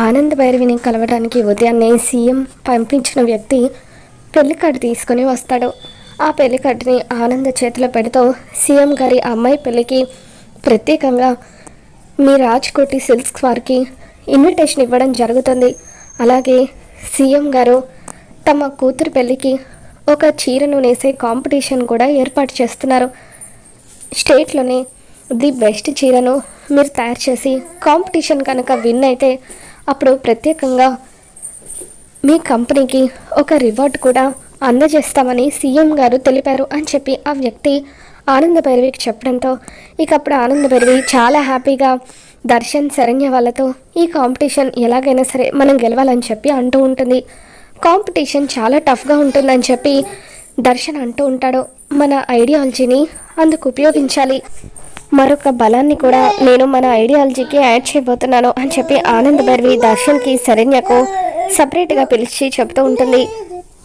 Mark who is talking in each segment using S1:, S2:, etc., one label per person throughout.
S1: ఆనంద్ భైరవిని కలవడానికి ఉదయాన్నే సీఎం పంపించిన వ్యక్తి పెళ్లి కార్డు తీసుకుని వస్తాడు. ఆ పెళ్లి కార్డుని ఆనంద్ చేతిలో పెడుతూ సీఎం గారి అమ్మాయి పెళ్లికి ప్రత్యేకంగా మీ రాజ్కోటి సిల్క్స్ వారికి ఇన్విటేషన్ ఇవ్వడం జరుగుతుంది. అలాగే సీఎం గారు తమ కూతురు పెళ్లికి ఒక చీరను నేసే కాంపిటీషన్ కూడా ఏర్పాటు చేస్తున్నారు. స్టేట్లోనే ది బెస్ట్ చీరను మీరు తయారు చేసి కాంపిటీషన్ కనుక విన్ అయితే అప్పుడు ప్రత్యేకంగా మీ కంపెనీకి ఒక రివార్డ్ కూడా అందజేస్తామని సీఎం గారు తెలిపారు అని చెప్పి ఆ వ్యక్తి ఆనంద భైరవికి చెప్పడంతో ఇక అప్పుడు ఆనంద భైరవి చాలా హ్యాపీగా దర్శన్ శరణ్య వాళ్ళతో ఈ కాంపిటీషన్ ఎలాగైనా సరే మనం గెలవాలని చెప్పి అంటూ ఉంటుంది. కాంపిటీషన్ చాలా టఫ్గా ఉంటుందని చెప్పి దర్శన్ అంటూ ఉంటాడు. మన ఐడియాలజీని అందుకు ఉపయోగించాలి, మరొక బలాన్ని కూడా నేను మన ఐడియాలజీకి యాడ్ చేయబోతున్నాను అని చెప్పి ఆనంద్ భైరవి దర్శన్కి శరణ్యకు సపరేట్గా పిలిచి చెప్తూ ఉంటుంది.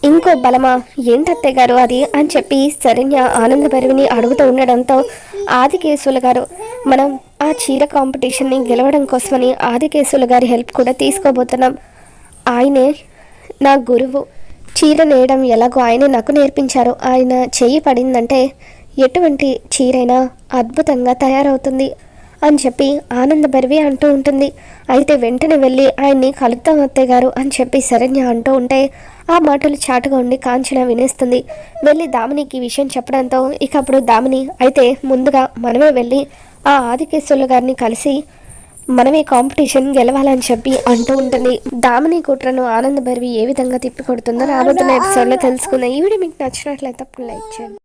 S1: ఇంకో బలమా ఏంటత్తే గారు అది అని చెప్పి శరణ్య ఆనంద్ భైరవిని అడుగుతూ ఉండడంతో ఆదికేశవులు గారు మనం ఆ చీర కాంపిటీషన్ని గెలవడం కోసమని ఆదికేశవులు గారి హెల్ప్ కూడా తీసుకోబోతున్నాం. ఆయనే నా గురువు, చీర నేయడం ఎలాగో ఆయనే నాకు నేర్పించారు. ఆయన చెయ్యి పడిందంటే ఎటువంటి చీరైనా అద్భుతంగా తయారవుతుంది అని చెప్పి ఆనంద భైరవి అంటూ ఉంటుంది. అయితే వెంటనే వెళ్ళి ఆయన్ని కలుద్దాం అత్తయ్య గారు అని చెప్పి శరణ్య అంటూ ఉంటే ఆ మాటలు చాటుగా ఉండి కాంచన వినేస్తుంది. వెళ్ళి దామినికి విషయం చెప్పడంతో ఇక అప్పుడు దామిని అయితే ముందుగా మనమే వెళ్ళి ఆ ఆదికేశవులు గారిని కలిసి మనమే కాంపిటీషన్ గెలవాలని చెప్పి అంటూ ఉంటుంది. దామిని కుట్రను ఆనంద భైరవి ఏ విధంగా తిప్పికొడుతుందో రాబోతున్న ఎపిసోడ్లో తెలుసుకుందాం. ఈ వీడియో మీకు నచ్చినట్లయితే లైక్ చేయండి.